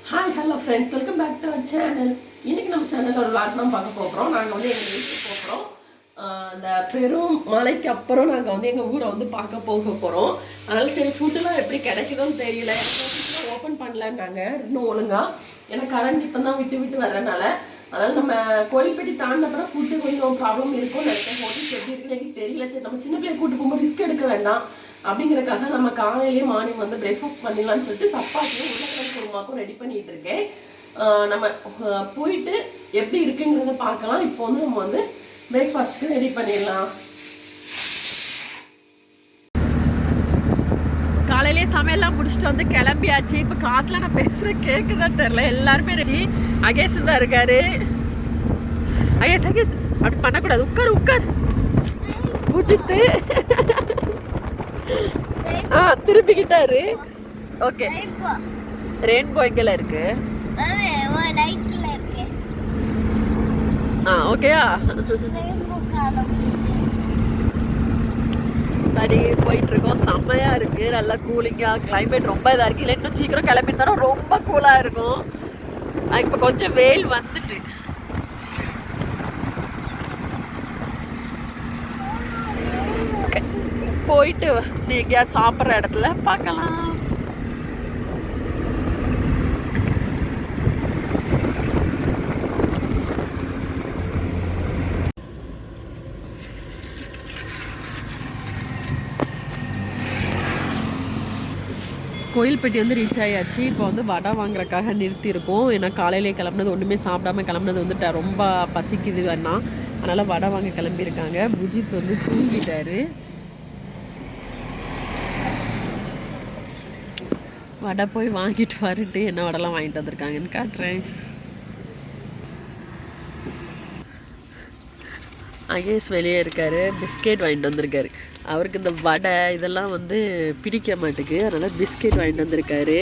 Hi hello friends, welcome back to our channel. இன்றைக்கி நம்ம சேனலில் ஒரு விளாக் தான் பார்க்க போகிறோம். நாங்கள் வந்து எங்கள் வீட்டுக்கு போகிறோம். அந்த பெரும் மலைக்கு அப்புறம் நாங்கள் வந்து எங்கள் ஊரை வந்து பார்க்க போகிறோம். அதனால் சரி ஃபுட்டுலாம் எப்படி கிடைக்குதுன்னு தெரியல. எனக்கு ஓப்பன் பண்ணலன்னாங்க இன்னும் ஒழுங்காக. ஏன்னா கரண்ட் இப்போ தான் விட்டு விட்டு வர்றதுனால. அதனால் நம்ம கோயில்பட்டி தாண்டின அப்புறம் ஃபுட்டு கொஞ்சம் ப்ராப்ளம் இருக்கும் நினைக்கிறேன். ஹோட்டல்ஸ் எப்படி இருக்குன்னு எனக்கு தெரியல. சரி நம்ம சின்ன பிள்ளைய கூட்டு போகும்போது ரிஸ்க் எடுக்க வேண்டாம் அப்படிங்கிறதுக்காக நம்ம காலையிலேயே மார்னிங் வந்து பிரேக்ஃபாஸ்ட் பண்ணிடலான்னு சொல்லிட்டு சப்பாத்தியும் உருளைக்கிழங்கு குருமாக்கும் ரெடி பண்ணிட்டு இருக்கேன். நம்ம போயிட்டு எப்படி இருக்குங்கிறத பார்க்கலாம். இப்போ வந்து நம்ம வந்து பிரேக்ஃபாஸ்ட்டுக்கு ரெடி பண்ணிடலாம். காலையிலேயே சமையல்லாம் முடிச்சுட்டு வந்து கிளம்பியாச்சு. இப்போ காற்றுல நான் பேசுகிறேன் கேட்குதான் தெரில. எல்லாருமே அகேஷ் தான் இருக்காரு. அகேஷ் அப்படி பண்ணக்கூடாது. உட்கார் பூச்சிட்டு திரும்பிக்கிட்டாரு. ஓகே, ரெயின்போ எங்கல இருக்கு? ஓகேயா? படி போயிட்டு இருக்கோம். செம்மையா இருக்கு, நல்லா கூலிங்கா. கிளைமேட் ரொம்ப இதா இருக்கு. இல்லை இன்னும் சீக்கிரம் கிளம்பி தரோம், ரொம்ப கூலா இருக்கும். இப்ப கொஞ்சம் வெயில் வந்துட்டு போயிட்டு நீங்க சாப்பிட்ற இடத்துல பார்க்கலாம். கோயில்பட்டி வந்து ரீச் ஆயாச்சு. இப்போ வந்து வடை வாங்குறதுக்காக நிறுத்தியிருக்கோம். ஏன்னா காலையிலே கிளம்புனது ஒன்றுமே சாப்பிடாம கிளம்புனது வந்துட்டு ரொம்ப பசிக்குது வேணா. அதனால் வடை வாங்க கிளம்பியிருக்காங்க. புஜித் வந்து தூங்கிட்டாரு. வடை போய் வாங்கிட்டு வரட்டு என்ன வடைலாம் வாங்கிட்டு வந்திருக்காங்கன்னு காட்டுறேன். அகேஷ் வெளியே இருக்காரு. பிஸ்கெட் வாங்கிட்டு வந்திருக்காரு. அவருக்கு இந்த வடை இதெல்லாம் வந்து பிடிக்க மாட்டேங்குது. அதனால் பிஸ்கெட் வாங்கிட்டு வந்திருக்காரு.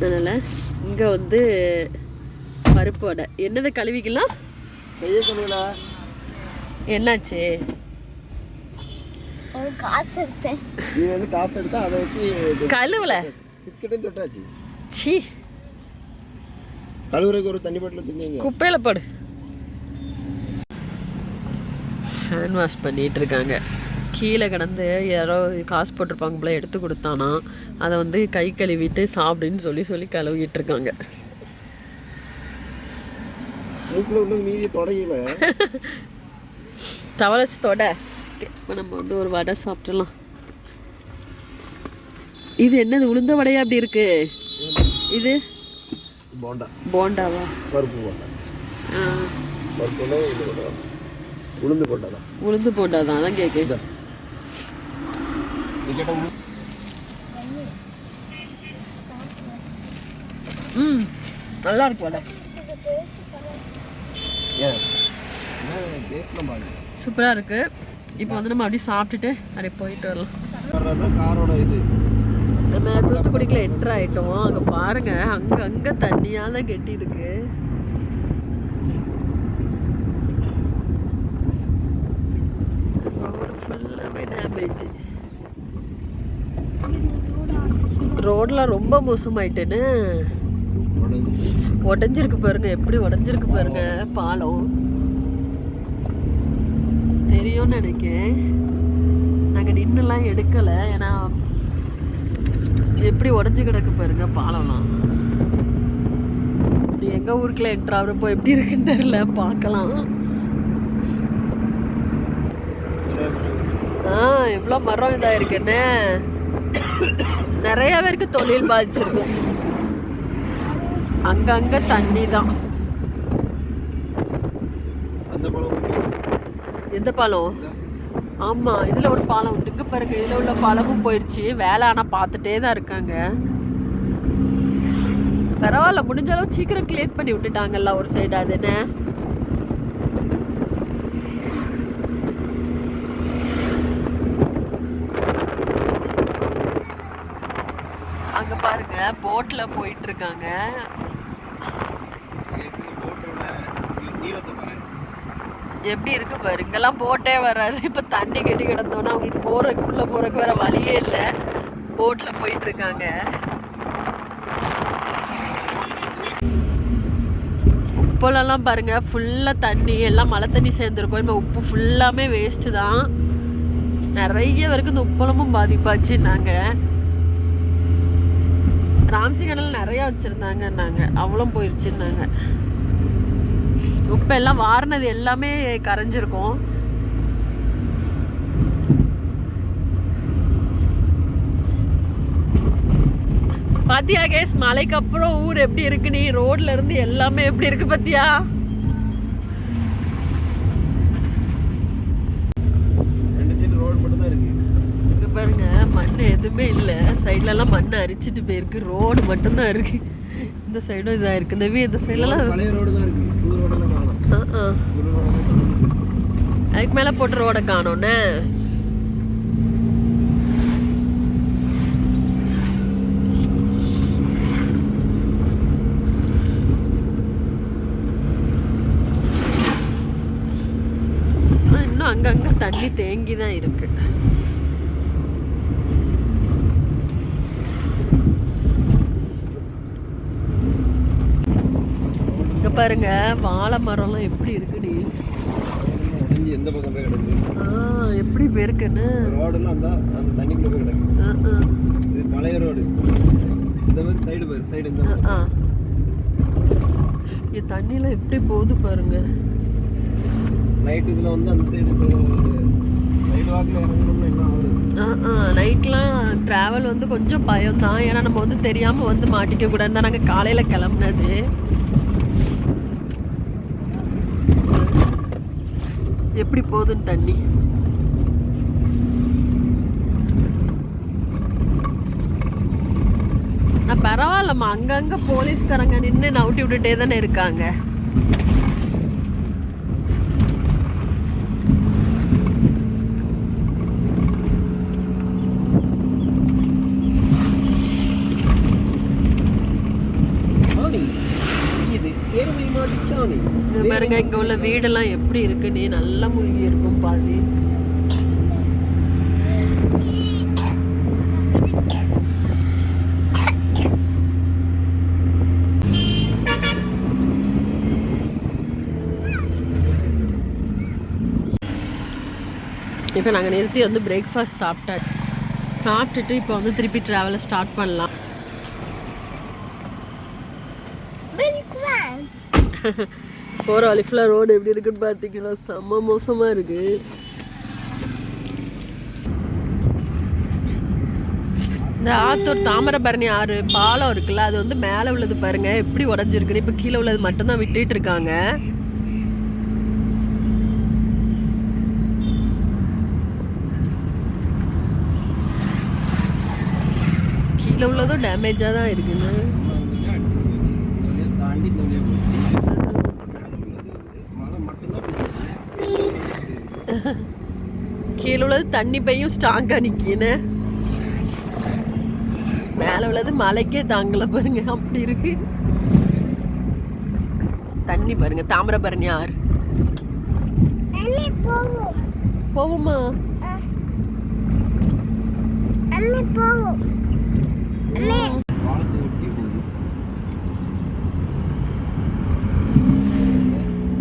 அதனால் இங்கே வந்து பருப்பு வடை. என்னதை கழுவிக்கலாம்? என்னாச்சு? கழுவல குப்பையில போடு. ஹேண்ட் வாஷ் பண்ணிட்டு இருக்காங்க. கீழே கிடந்து யாரோ காசு போட்டிருப்பாங்க போல, எடுத்து கொடுத்தானா. அதை வந்து கை கழுவிட்டு சாப்பிடுன்னு சொல்லி கழுவிட்டு இருக்காங்க. தவளச்சு தொட. இப்போ நம்ம வந்து ஒரு வடை சாப்பிடலாம். இது என்னது, உளுந்த வடையா அப்படி இருக்கு? இது போண்டாவா? பருப்பு போண்டா. உளுந்து போண்டாதான். அதான் கேட்க. நல்லா இருக்கு வடை. சூப்பரா இருக்கு. இப்போ வந்து நம்ம அப்படியே சாப்பிட்டுட்டு அப்படியே போயிட்டு வரலாம். நம்ம தூத்துக்குடிக்குள்ள என்ட்ரு ஆயிட்டோம். அங்க பாருங்க, அங்க தண்ணியால கெட்டி இருக்கு. ரோட்ல ரொம்ப மோசமாயிட்டேன்னு உடஞ்சிருக்கு பாருங்க. எப்படி உடஞ்சிருக்கு பாருங்க பாலம். தெரியும்னு நினைக்கிறேன். நாங்கள் நின்றுலாம் எடுக்கலை. ஏன்னா எப்படி உடஞ்சி கிடக்கு பாருங்க பாலம்லாம். இப்படி எங்கள் ஊருக்குள்ள என்ட்ரு ஆகிறப்போ எப்படி இருக்குன்னு தெரியல. பார்க்கலாம். எவ்வளோ மரம் இதாக இருக்குன்னு. நிறைய பேருக்கு தொழில் பாதிச்சிருக்கு. அங்கங்க தண்ணி தான். எந்த பாலம்? ஆமா, இதுல ஒரு பாலம் இருக்கு பாருங்க. இதுல உள்ள பாலமும் போயிடுச்சு. வேலை ஆனா பார்த்துட்டே தான் இருக்காங்க. பரவாயில்ல, முடிஞ்ச அளவு சீக்கிரம் கிளியர் பண்ணி விட்டுட்டாங்கல்ல ஒரு சைடு. அது என்ன அங்க பாருங்க, போட்ல போயிட்டு இருக்காங்க. எப்படி இருக்கு பாரு. இங்கெல்லாம் போட்டே வராது. இப்போ தண்ணி கட்டி கிடந்தோன்னா அவங்களுக்கு போறதுக்குள்ள போறதுக்கு வேற வழியே இல்லை. போட்ல போயிட்டு இருக்காங்க. உப்பெல்லாம் பாருங்க ஃபுல்லாக தண்ணி எல்லாம் மழை தண்ணி சேர்ந்துருக்கும். இப்போ உப்பு ஃபுல்லாமே வேஸ்ட்டு தான். நிறைய பேருக்கு இந்த உப்பளமும் பாதிப்பாச்சுன்னாங்க. ராம்சி கனல் நிறையா வச்சுருந்தாங்கன்னாங்க, அவ்வளோ போயிடுச்சுன்னாங்க. உப்பெல்லாம் வாரினது எல்லாமே கரைஞ்சிருக்கும். பாத்தியா கேஸ், மலைக்கு அப்புறம் ஊர் எப்படி இருக்கு, நீ ரோட்ல இருந்து எல்லாமே எப்படி இருக்கு பாத்தியா? இங்க பாருங்க, மண் எதுவுமே இல்லை. சைட்ல எல்லாம் மண் அரிச்சிட்டு போயிருக்கு. ரோடு மட்டும்தான் இருக்கு. இந்த சைடும் இதா இருக்கு. இந்த சைட்லாம் அதுக்கு மேல போட்டு ரோட காணோன்னு. இன்னும் அங்கங்க தண்ணி தேங்கி தான் இருக்கு. இங்க பாருங்க, வாழை மரம்லாம் எப்படி இருக்குன்னு. எந்த பக்கம் போய் கிடக்கு, எப்படி போயிருக்குன்னு. ரோடெல்லாம் அந்த தண்ணிக்குள்ள போய் கிடக்கு. இது பழைய ரோடு. இந்த மாதிரி சைடு பாரு, சைடு இந்த தண்ணிலாம் எப்படி போகுது பாருங்க. நைட் இதில் வந்து அந்த சைடு வாக்கில் இறங்கணும்னு என்ன ஆகுது. நைட்லாம் ட்ராவல் வந்து கொஞ்சம் பயம் தான். ஏன்னா நம்ம வந்து தெரியாமல் வந்து மாட்டிக்க கூடாது தான் நாங்கள் காலையில் கிளம்புனது. எப்படி போகுதுன்னு தண்ணி. நான் பரவாயில்லம்மா, அங்கங்கே போலீஸ்காரங்க நின்று நவுட்டி விட்டுட்டே தானே இருக்காங்க. பாருங்க, இங்க உள்ள வீடெல்லாம் எப்படி இருக்குன்னு. நல்லா மூழ்கி இருக்கும் பாதி. இப்போ நாங்கள் நிறுத்தி வந்து பிரேக்ஃபாஸ்ட் சாப்பிட்டுட்டு இப்போ வந்து திருப்பி ட்ராவலை ஸ்டார்ட் பண்ணலாம். போகிற வழி ஃபுல்லாக ரோடு எப்படி இருக்குன்னு பார்த்தீங்கன்னா செம்ம மோசமாக இருக்குது. இந்த ஆத்தூர் தாமிரபரணி ஆறு பாலம் இருக்குல்ல, அது வந்து மேலே உள்ளது பாருங்க எப்படி உடஞ்சிருக்குன்னு. இப்போ கீழே உள்ளது மட்டும்தான் விட்டுட்டு இருக்காங்க. கீழே உள்ளதும் டேமேஜாக தான் இருக்குன்னு. கீழே உள்ளது தண்ணி பையும் ஸ்ட்ராங்கா நிக்கின்னு. மேல உள்ளது மலைக்கே தாங்கல பாருங்க, அப்படி இருக்கு தண்ணி. பாருங்க தாமிரபரணி ஆறு போவோமா?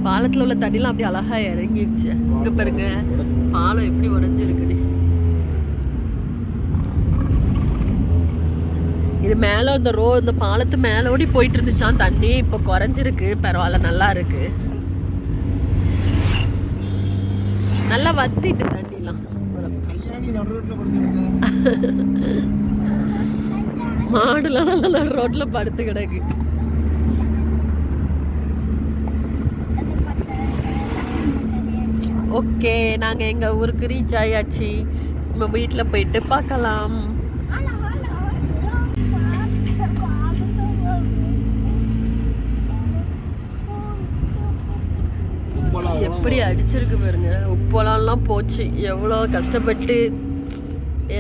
பாலத்துல உள்ள தண்ணிலாம் அப்படி அழகா இறங்கிடுச்சு. இங்க பாருங்க பாலம் எப்படி உடஞ்சிருக்குது. இது மேல இந்த பாலத்து மேல ஓடி போயிட்டு இருந்துச்சான் தண்ணி. இப்ப குறைஞ்சிருக்கு, பரவாயில்ல, நல்லா இருக்கு. நல்லா வத்திட்டு தண்ணிலாம். மாடுலாம் நல்லா ரோட்ல படுத்து கிடக்கு. ஓகே, நாங்கள் எங்கள் ஊருக்கு ரீச் ஆயாச்சு. நம்ம வீட்டில் போயிட்டு பார்க்கலாம். எப்படி அடிச்சிருக்கு பாருங்க. உப்பெல்லாம் போச்சு. எவ்வளோ கஷ்டப்பட்டு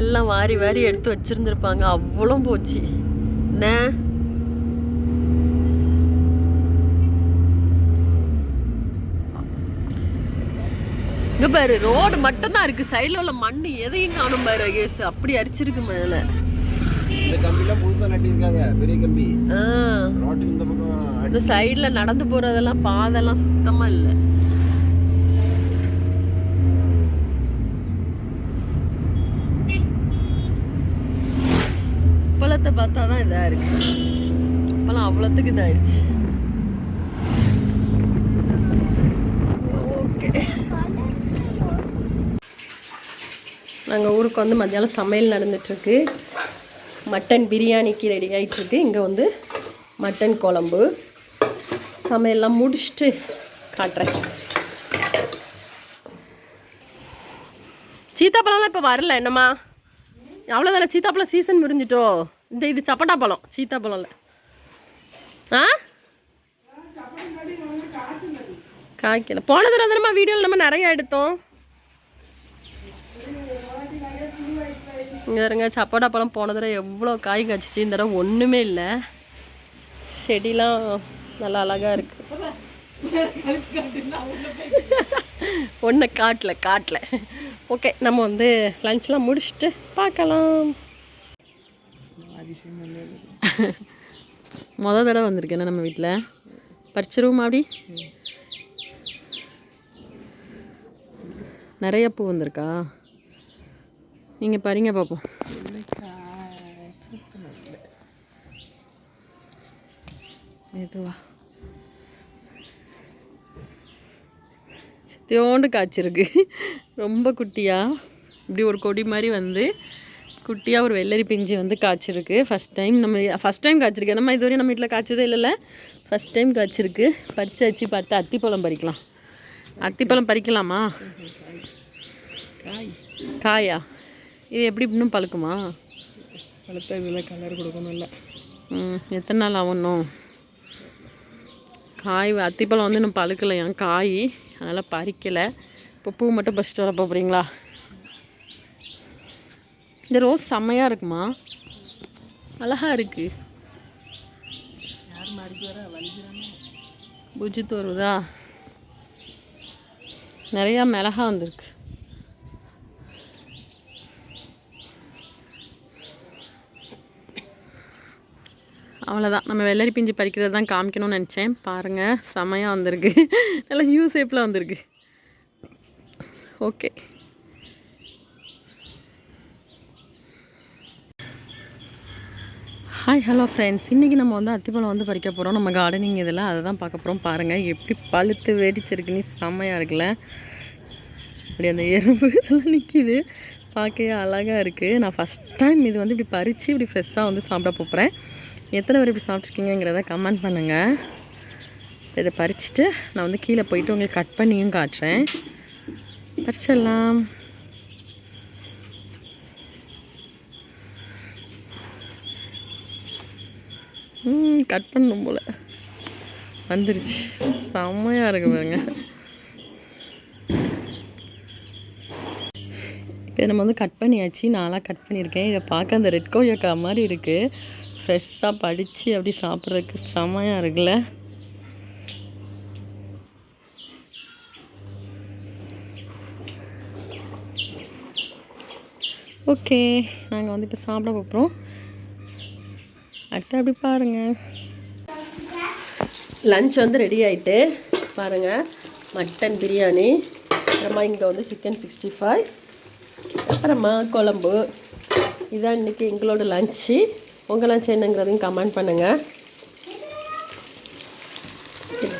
எல்லாம் வாரி வாரி எடுத்து வச்சிருந்துருப்பாங்க, அவ்வளோ போச்சு. என்ன இங்க பாரு, ரோடு மட்டும்தான் இருக்கு. சைட்ல உள்ள மண்ணு எதையும் காணும் பாரு. அப்படி அடிச்சிருக்கு மேல. இந்த கம்பிலாம் புதுசா நட்டிருக்காங்க, பெரிய கம்பி. ஆ, ரோட்டுக்கு இந்த பக்கம் இந்த சைடுல நடந்து போறதெல்லாம் பாதெல்லாம் சுத்தமா இல்லை. இப்பளத்தை பார்த்தா தான் இதா இருக்கு. இப்பெல்லாம் அவ்வளோத்துக்கு இதாயிருச்சு. ஓகே, நாங்கள் ஊருக்கு வந்து மத்தியானம் சமையல் நடந்துட்டுருக்கு. மட்டன் பிரியாணிக்கு ரெடி ஆகிட்டுருக்கு. இங்கே வந்து மட்டன் குழம்பு. சமையல்லாம் முடிச்சுட்டு காட்டுறேன். சீத்தாப்பழம்லாம் இப்போ வரல என்னம்மா? அவ்வளோதானே, சீத்தாப்பழம் சீசன் முடிஞ்சிட்டோ? இது சப்பட்டா பழம், சீத்தாப்பழம் இல்லை. ஆ, காய்க்கல. போன தடவை தானம்மா வீடியோவில் நம்ம நிறையா எடுத்தோம். இங்கே இருங்க, சப்போட்டா பழம் போன தடவை எவ்வளோ காய் காய்ச்சிச்சு. இந்த தடவை ஒன்றுமே இல்லை. செடிலாம் நல்லா அழகாக இருக்குது. ஒன்று காட்டல. ஓகே, நம்ம வந்து லஞ்ச்லாம் முடிச்சுட்டு பார்க்கலாம். மொதல் தடவை வந்திருக்கேன்னா நம்ம வீட்டில் பறிச்சிருவோம். அப்படி நிறைய பூ வந்திருக்கா? நீங்கள் பாருங்க பார்ப்போம். இதுவா சித்தியோண்டு காய்ச்சிருக்கு. ரொம்ப குட்டியாக இப்படி ஒரு கொடி மாதிரி வந்து குட்டியாக ஒரு வெள்ளரி பிஞ்சு வந்து காய்ச்சிருக்கு. First time காய்ச்சிருக்கு. நம்ம இதுவரையும் நம்ம வீட்டில் காய்ச்சதே இல்லைல்ல, ஃபஸ்ட் டைம் காய்ச்சிருக்கு. பறித்து வச்சு பார்த்து அத்திப்பழம் பறிக்கலாம். அத்திப்பழம் பறிக்கலாமா? காயா? இது எப்படி இன்னும் பழுக்குமா? பழுத்த இதில் கலர் கொடுக்கணும். இல்லை, எத்தனை நாள் ஆகணும்? காய் அத்திப்பழம் வந்து இன்னும் பழுக்கலையா காய், அதனால் பறிக்கலை. இப்போ பூ மட்டும் பறிச்சுட்டு வர போகிறீங்களா? இந்த ரோஸ் செம்மையாக இருக்குமா? அழகாக இருக்குது. யார் மாடிக்கு வர வலிக்கிறாங்க. புஜித்து வருதா? நிறையா மிளகா வந்திருக்கு. அவ்வளோதான், நம்ம வெள்ளரி பிஞ்சு பறிக்கிறது தான் காமிக்கணும்னு நினச்சேன். பாருங்கள், செமையாக வந்திருக்கு. நல்லா யூ ஷேப்பில் வந்திருக்கு. Okay, hi hello friends. இன்றைக்கி நம்ம வந்து அத்திப்பழம் வந்து பறிக்க போகிறோம். நம்ம கார்டனிங் இதில் அதை தான் பார்க்க போகிறோம். பாருங்கள் எப்படி பழுத்து வெடிச்சிருக்குன்னு, செம்மையாக இருக்குல்ல? அப்படி அந்த எறும்பு இதெல்லாம் நிற்கிது, பார்க்கவே அழகாக இருக்குது. நான் ஃபஸ்ட் டைம் இது வந்து இப்படி பறித்து இப்படி ஃப்ரெஷ்ஷாக வந்து சாப்பிட போகிறேன். எத்தனை பேர் இப்படி சாப்பிட்ருக்கீங்கிறத கமெண்ட் பண்ணுங்கள். இதை பறிச்சுட்டு நான் வந்து கீழே போயிட்டு உங்களுக்கு கட் பண்ணியும் காட்டுறேன். பறிச்சிடலாம். கட் பண்ணணும் போல் வந்துருச்சு. செம்மையாக இருக்கு பாருங்க. இப்போ நம்ம வந்து கட் பண்ணியாச்சு. நானாக கட் பண்ணியிருக்கேன். இதை பார்க்க அந்த ரெட் கொய்யாக்கா மாதிரி இருக்குது. ஃப்ரெஷ்ஷாக படித்து அப்படி சாப்பிட்றதுக்கு செம்மையாக இருக்குல்ல? ஓகே, நாங்கள் வந்து இப்போ சாப்பிட போகிறோம். அடுத்து அப்படி பாருங்கள், லன்ச் வந்து ரெடி ஆகிட்டு பாருங்கள். மட்டன் பிரியாணி, அப்புறமா இங்கே வந்து சிக்கன் 65, அப்புறமா குழம்பு. இதான் இன்றைக்கி எங்களோட லன்ச்சு. உங்கள் லன்ச் என்னங்கிறதையும் கமெண்ட் பண்ணுங்கள்.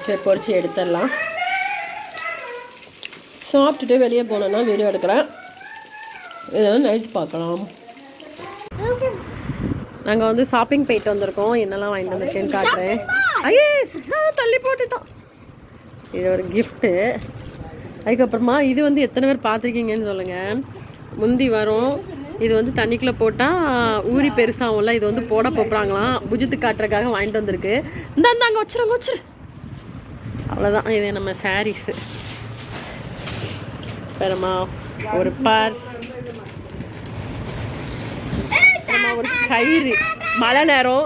சரி, பொரிச்சு எடுத்துடலாம். சாப்பிட்டுட்டு வெளியே போனோன்னா வீடியோ எடுக்கிறேன். இதை வந்து நைட்டு பார்க்கலாம். நாங்கள் வந்து ஷாப்பிங் போயிட்டு வந்திருக்கோம். என்னெல்லாம் வாங்கிட்டு வந்திருக்கேன்னு காட்டுறேன். ஐயே, தள்ளி போட்டுட்டோம். இது ஒரு கிஃப்ட்டு. அதுக்கப்புறமா இது வந்து எத்தனை பேர் பார்த்துருக்கீங்கன்னு சொல்லுங்கள். முந்தி வரும். இது வந்து தண்ணிக்குள்ளே போட்டால் ஊறி பெருசாகும்ல, இது வந்து போட போகிறாங்களாம். புஜித்து காட்டுறதுக்காக வாங்கிட்டு வந்திருக்கு. அங்கே வச்சிரு. அவ்வளோதான். இது நம்ம சாரீஸு. அப்புறமா ஒரு பர்ஸ், ஒரு கயிறு. மழை நேரம்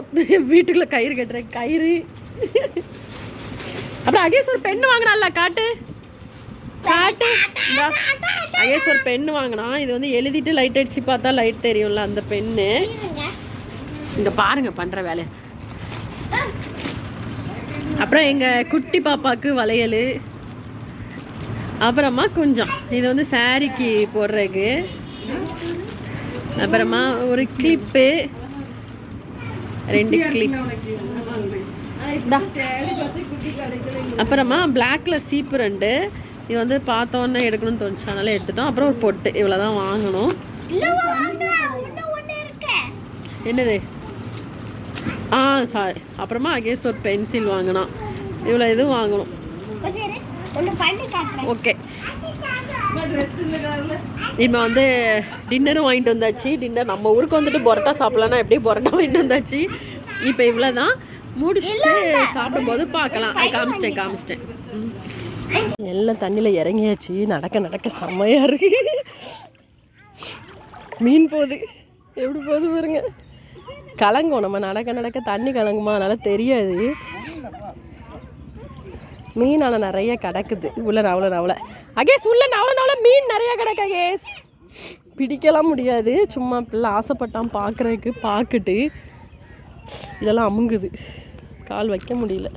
வீட்டுக்குள்ள கயிறு கட்டுற கயிறு. அப்புறம் அகேஷ் ஒரு பெண்ணு வாங்கினால, காட்டு. அகேஷ் ஒரு பெண்ணு வாங்கினா. இது வந்து எழுதிட்டு லைட் அடிச்சு பார்த்தா லைட் தெரியும்ல, அந்த பெண்ணு. இங்கே பாருங்க பண்ணுற வேலையை. அப்புறம் எங்கள் குட்டி பாப்பாவுக்கு வளையல், அப்புறமா கொஞ்சம் இது வந்து சாரிக்கு போடுறதுக்கு, அப்புறமா ஒரு கிளிப்பு, 2 கிளிப்ஸ், அப்புறமா பிளாக் கலர் சீப்பு 2. இது வந்து பார்த்தோன்னே எடுக்கணும்னு தோணுச்சு, அதனால எடுத்துட்டோம். அப்புறம் ஒரு பொட்டு, இவ்வளோ தான் வாங்கணும். என்னது? சாரி. அப்புறமா அகேஸ் ஒரு பென்சில் வாங்கினோம். இவ்வளோ இதுவும் வாங்கணும். ஓகே, இப்போ வந்து டின்னரும் வாங்கிட்டு வந்தாச்சு. டின்னர் நம்ம ஊருக்கு வந்துட்டு பொரோட்டா சாப்பிட்லான்னா எப்படி பொரோட்டா வாங்கிட்டு வந்தாச்சு. இப்போ இவ்வளோ தான், முடிச்சுட்டு சாப்பிடும்போது பார்க்கலாம். காமிச்சிட்டேன். எல்லாம் தண்ணியில் இறங்கியாச்சு. நடக்க செம்மையாக இருக்கு. மீன் போகுது, எப்படி போகுது பாருங்க. கலங்கும், நம்ம நடக்க தண்ணி கலங்குமா, அதனால் தெரியாது. மீனால் நிறைய கிடக்குது உள்ள. நவள அகேஸ் உள்ள நவள மீன் நிறைய கிடக்கு அகேஸ். பிடிக்கலாம் முடியாது, சும்மா பிள்ளை ஆசைப்பட்டான் பார்க்குறதுக்கு. பார்த்துட்டு இதெல்லாம் அமுங்குது, கால் வைக்க முடியல.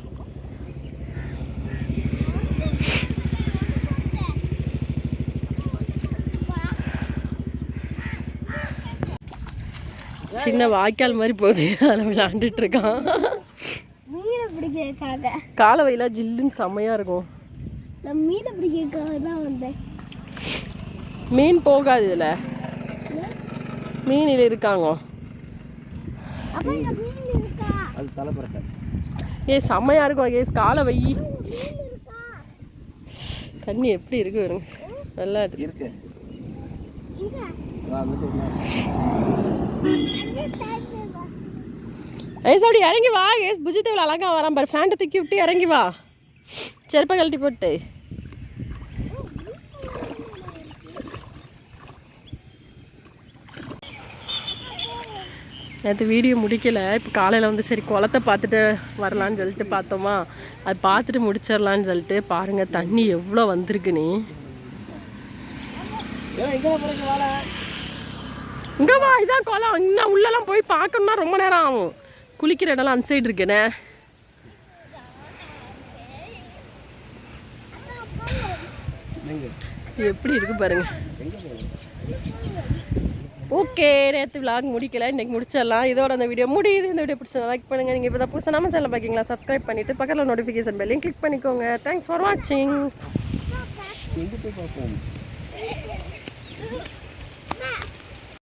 சின்ன வாய்க்கால் மாதிரி போகுது, அதில் விளையாண்டுட்டு இருக்கான். காலை வயலா ஜில்லுன்னு செம்மையா இருக்கும். மீன் போகாது இதுல, மீன் இருக்காங்க. செம்மையா இருக்கும். ஏஸ் காலை வை. தண்ணி எப்படி இருக்கு பாருங்க, நல்லா இருக்கு. ஏஸ் அப்படி இறங்கி வா. ஏஸ் புஜித் இவ்வளோ அழகா வரான் பாரு. ஃபேண்ட்டை தூக்கி விட்டு இறங்கி வா, செருப்பை கழட்டி போட்டு. நேற்று வீடியோ முடிக்கலை. இப்போ காலையில் வந்து சரி குளத்தை பார்த்துட்டு வரலான்னு சொல்லிட்டு பார்த்தோமா, அது பார்த்துட்டு முடிச்சிடலான்னு சொல்லிட்டு. பாருங்கள் தண்ணி எவ்வளோ வந்திருக்கு. நீ இங்கே வா, இதான் குளம். இன்னும் உள்ளெல்லாம் போய் பார்க்கணுன்னா ரொம்ப நேரம் ஆகும். குளிக்கிற இடம்லாம் அந்த சைடு இருக்குண்ணே. எப்படி இருக்கு பாருங்க. ஓகே, நேற்று விளாக் முடிக்கல, இன்றைக்கி முடிச்சிடலாம். இதோட அந்த வீடியோ முடியுது. இந்த வீடியோ பிடிச்சா லைக் பண்ணுங்கள். நீங்கள் இப்போ தான் புதுசாக நம்ம சேனல் பார்க்கிங்களா, சப்ஸ்கிரைப் பண்ணிவிட்டு பக்கத்தில் நோட்டிஃபிகேஷன் பெல்லையும் கிளிக் பண்ணிக்கோங்க. தேங்க்ஸ் ஃபார் வாட்சிங்.